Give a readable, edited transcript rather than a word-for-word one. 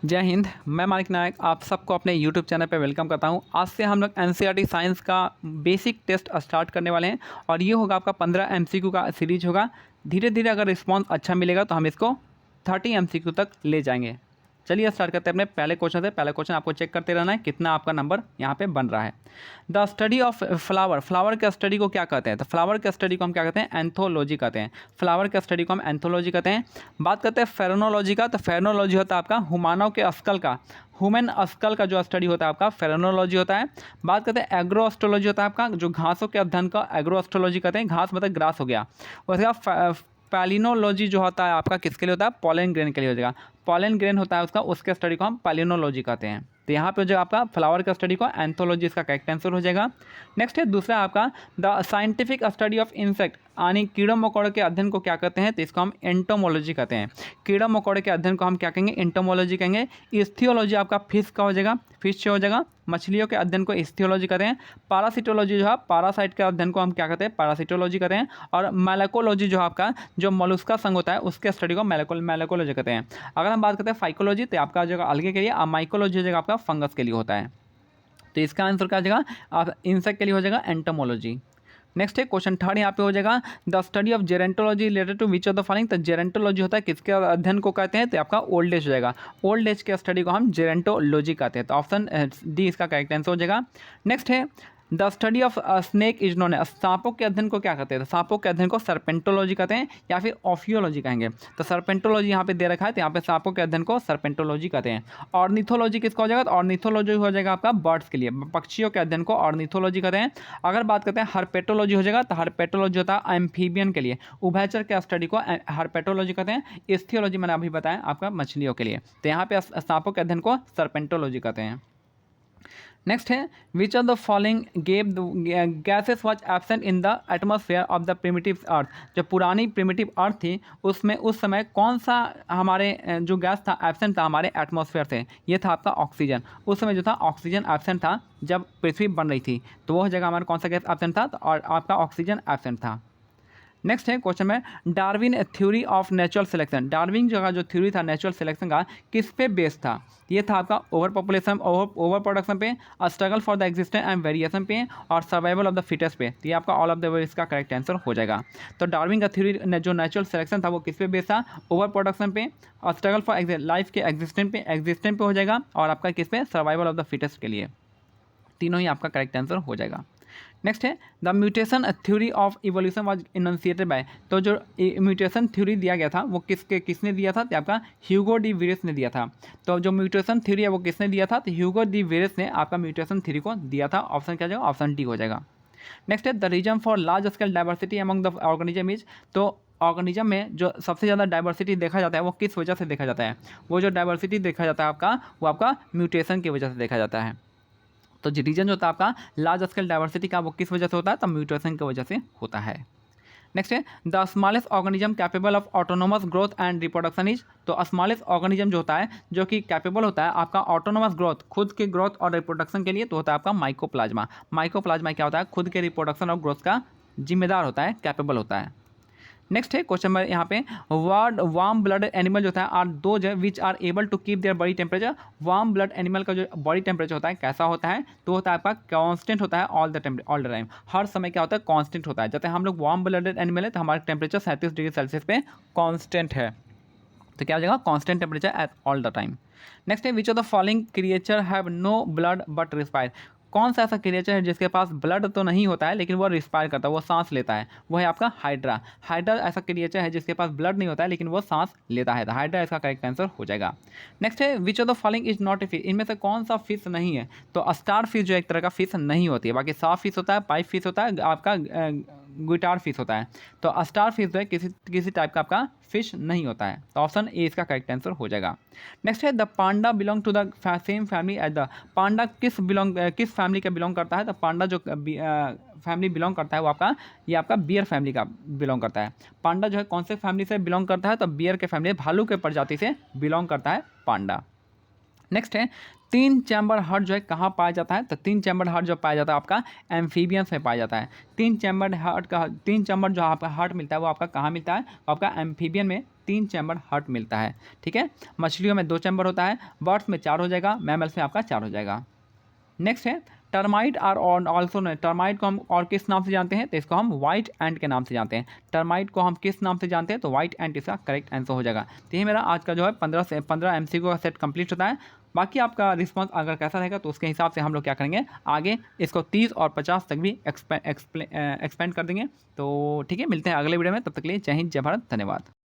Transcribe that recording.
जय हिंद। मैं मानिक नायक आप सबको अपने YouTube चैनल पे वेलकम करता हूं। आज से हम लोग NCERT साइंस का बेसिक टेस्ट स्टार्ट करने वाले हैं और ये होगा आपका 15 MCQ का सीरीज होगा। धीरे धीरे अगर रिस्पांस अच्छा मिलेगा तो हम इसको 30 MCQ तक ले जाएंगे। चलिए स्टार्ट करते हैं अपने पहले क्वेश्चन से। पहले क्वेश्चन आपको चेक करते रहना है कितना आपका नंबर यहाँ पे बन रहा है। The study of flower, flower के स्टडी को क्या कहते हैं? तो फ्लावर के स्टडी को हम क्या कहते हैं? एंथोलॉजी कहते हैं। फ्लावर के स्टडी को हम एंथोलॉजी कहते हैं। बात करते हैं फेरोनोलॉजी का, तो फेरोनोलॉजी होता है आपका हुमानव के स्कल का, ह्यूमन स्कल का जो स्टडी होता है आपका फेरोनोलॉजी होता है। बात करते हैं एग्रोएस्ट्रोलॉजी होता है आपका, जो घासों के अध्ययन का एग्रोएस्ट्रोलॉजी कहते हैं। घास मतलब ग्रास हो गया। उसके बाद पैलिनोलॉजी जो होता है आपका किसके लिए होता है? पॉलन ग्रेन के लिए हो जाएगा। पॉलन ग्रेन होता है उसका, उसके स्टडी को हम पैलिनोलॉजी कहते हैं। तो यहाँ पे हो जाएगा आपका फ्लावर का स्टडी को एंथोलॉजी, इसका करेक्ट आंसर हो जाएगा। नेक्स्ट है दूसरा आपका the scientific study of insect, यानी कीड़ों मकोड़ों के अध्ययन को क्या कहते हैं? तो इसको हम एंटोमोलॉजी कहते हैं। कीड़ा मकोड़े के अध्ययन को हम क्या कहेंगे? एंटोमोलॉजी कहेंगे। इस्थियोलॉजी आपका फिश का हो जाएगा, फिश से हो जाएगा। मछलियों के अध्ययन को इस्थियोलॉजी कहते हैं। पैरासिटोलॉजी जो है पैरासाइट के अध्ययन को हम क्या कहते हैं? पैरासिटोलॉजी कहते हैं। और मैलेकोलॉजी जो है आपका जो मोलस्का संघ होता है उसके स्टडी को मैलेकोलॉजी कहते हैं। अगर हम बात करते हैं फाइकोलॉजी तो आपका जगह अलगे के लिए, और माइकोलॉजी जगह आपका फंगस के लिए होता है। तो इसका आंसर क्या हो जाएगा? आप इंसेक्ट के लिए हो जाएगा एंटोमोलॉजी। नेक्स्ट है क्वेश्चन थर्ड, यहाँ पे हो जाएगा the study of gerontology related to which of the following. तो जेरेंटोलॉजी होता है किसके अध्ययन को कहते हैं? तो आपका ओल्ड एज हो जाएगा। ओल्ड एज के स्टडी को हम जेरेंटोलॉजी कहते हैं। तो ऑप्शन डी इसका करेक्ट आंसर हो जाएगा। नेक्स्ट है the study of snake is known, सांपों के अध्ययन को क्या कहते हैं? तो सांपों के अध्ययन को सर्पेंटोलॉजी कहते हैं या फिर ऑफियोलॉजी कहेंगे। तो सर्पेंटोलॉजी यहाँ पे दे रखा है, तो यहाँ पे सांपों के अध्ययन को सर्पेंटोलॉजी कहते हैं। ऑर्निथोलॉजी किसका हो जाएगा? तो ऑर्निथोलॉजी हो जाएगा आपका बर्ड्स के लिए, पक्षियों के अध्ययन को ऑर्निथोलॉजी कहते हैं। अगर बात करते हैं हर्पेटोलॉजी हो जाएगा, तो हर्पेटोलॉजी होता है एम्फीबियन के लिए, उभयचर के स्टडी को हर्पेटोलॉजी कहते हैं। इस्थियोलॉजी मैंने अभी बताया आपका मछलियों के लिए, तो यहाँ पे सांपों के अध्ययन को सर्पेंटोलॉजी कहते हैं। नेक्स्ट है which of the following gave gases was absent in the atmosphere of the primitive earth. जो पुरानी प्रिमिटिव अर्थ थी उसमें उस समय कौन सा हमारे जो गैस था एब्सेंट था हमारे एटमॉस्फेयर से? ये था आपका ऑक्सीजन। उस समय जो था ऑक्सीजन एब्सेंट था जब पृथ्वी बन रही थी, तो वह जगह हमारा कौन सा गैस एब्सेंट था? और आपका ऑक्सीजन एब्सेंट था। नेक्स्ट है क्वेश्चन में Darwin theory of natural selection. Darwin जो का जो थ्योरी था नेचुरल सिलेक्शन का किस पे बेस्ड था? ये था आपका ओवर पॉपुलेशन, ओवर प्रोडक्शन पे, struggle for the existence and variation पे, और सर्वाइवल ऑफ द फिटेस्ट पे। तो ये आपका ऑल ऑफ द इसका करेक्ट आंसर हो जाएगा। तो डार्विन का थ्योरी जो नेचुरल सिलेक्शन था वो किस पे बेस्ड था? ओवर प्रोडक्शन पे, और स्ट्रगल फॉर लाइफ के एग्जिस्टेंस पे हो जाएगा, और आपका किस पे? सर्वाइवल ऑफ द फिटेस्ट के लिए। तीनों ही आपका करेक्ट आंसर हो जाएगा। नेक्स्ट है the mutation theory of evolution was enunciated by. तो जो म्यूटेशन थ्योरी दिया गया था वो किसने दिया था? तो आपका ह्यूगो डी विरेस ने दिया था। तो जो म्यूटेशन थ्योरी है वो किसने दिया था? तो ह्यूगो डी विरेस ने आपका म्यूटेशन थ्योरी को दिया था। ऑप्शन क्या जाएगा? ऑप्शन डी हो जाएगा। नेक्स्ट है the reason for large scale diversity among the organism is. तो ऑर्गेनिज्म में जो सबसे ज़्यादा डाइवर्सिटी देखा जाता है वो किस वजह से देखा जाता है? वो जो डाइवर्सिटी देखा जाता है आपका वो आपका म्यूटेशन की वजह से देखा जाता है। तो जो रीजन जो होता है आपका लार्ज स्केल डाइवर्सिटी का वो किस वजह से होता है? तो म्यूटेशन की वजह से होता है। नेक्स्ट है the smallest organism capable of autonomous growth and reproduction is. तो स्मॉलेस्ट ऑर्गेनिज्म जो होता है जो कि कैपेबल होता है आपका ऑटोनोमस ग्रोथ, खुद के ग्रोथ और रिप्रोडक्शन के लिए, तो होता है आपका माइकोप्लाज्मा। माइकोप्लाज्मा क्या होता है? खुद के रिप्रोडक्शन और ग्रोथ का जिम्मेदार होता है, कैपेबल होता है। नेक्स्ट है क्वेश्चन में यहाँ पे वर्ड वार्म ब्लड एनिमल जो होता है are those which are able to keep their body temperature. Warm blood animal का जो बॉडी टेम्परेचर होता है कैसा होता है? तो होता है आपका कांस्टेंट होता है ऑल द टाइम, हर समय क्या होता है? कांस्टेंट होता है। जैसे हम लोग वार्म ब्लडेड एनिमल है तो हमारा टेम्परेचर 37 डिग्री सेल्सियस पे कांस्टेंट है, तो क्या हो जाएगा? Constant temperature at all the time. Next है which of the following creature have no blood but respire. कौन सा ऐसा क्रिएचर है जिसके पास ब्लड तो नहीं होता है लेकिन वो रिस्पायर करता है, वो सांस लेता है? वो है आपका हाइड्रा। हाइड्रा ऐसा क्रिएचर है जिसके पास ब्लड नहीं होता है लेकिन वो सांस लेता है, तो हाइड्रा इसका करेक्ट आंसर हो जाएगा। नेक्स्ट है which of the following is not a fish. इनमें से कौन सा फिश नहीं है? तो स्टार फिश जो एक तरह का फिश नहीं होती है, बाकी साफ फिश होता है, पाइप फिश होता है, आपका गुटार फिश होता है। तो स्टार फिश जो है किसी टाइप का आपका फिश नहीं होता है, तो ऑप्शन ए इसका करेक्ट आंसर हो जाएगा। नेक्स्ट है the panda belong to the same family as the. Panda किस फैमिली का बिलोंग करता है? तो पांडा जो फैमिली बिलोंग करता है वो आपका ये आपका बियर फैमिली का बिलोंग करता है। पांडा जो है कौन से फैमिली से बिलोंग करता है? तो बियर के फैमिली, भालू के प्रजाति से बिलोंग करता है पांडा। नेक्स्ट है 3 चैम्बर हार्ट जो है कहाँ पाया जाता है? तो 3 चैम्बर हार्ट जो पाया जाता है आपका एम्फीबियंस में पाया जाता है। 3 चैम्बर जो आपका हार्ट मिलता है वो आपका कहाँ मिलता है? आपका एम्फीबियन में 3 चैम्बर हार्ट मिलता है। ठीक है, मछलियों में 2 चैम्बर होता है, बर्ड्स में 4 हो जाएगा, मैमल्स में आपका 4 हो जाएगा। नेक्स्ट है टर्माइट आर ऑल्सो ने, टर्माइट को हम और किस नाम से जानते हैं, तो इसको हम वाइट एंट के नाम से जानते हैं। टर्माइट को हम किस नाम से जानते हैं, तो वाइट एंट इसका करेक्ट आंसर हो जाएगा। तो ये मेरा आज का जो है 15 MCQ का सेट कंप्लीट होता है। बाकी आपका रिस्पॉन्स अगर कैसा रहेगा तो उसके हिसाब से हम लोग क्या करेंगे, आगे इसको 30 और 50 तक भी एक्सपेंड कर देंगे। तो ठीक है, मिलते हैं अगले वीडियो में, तब तक के लिए जय हिंद, जय भारत, धन्यवाद।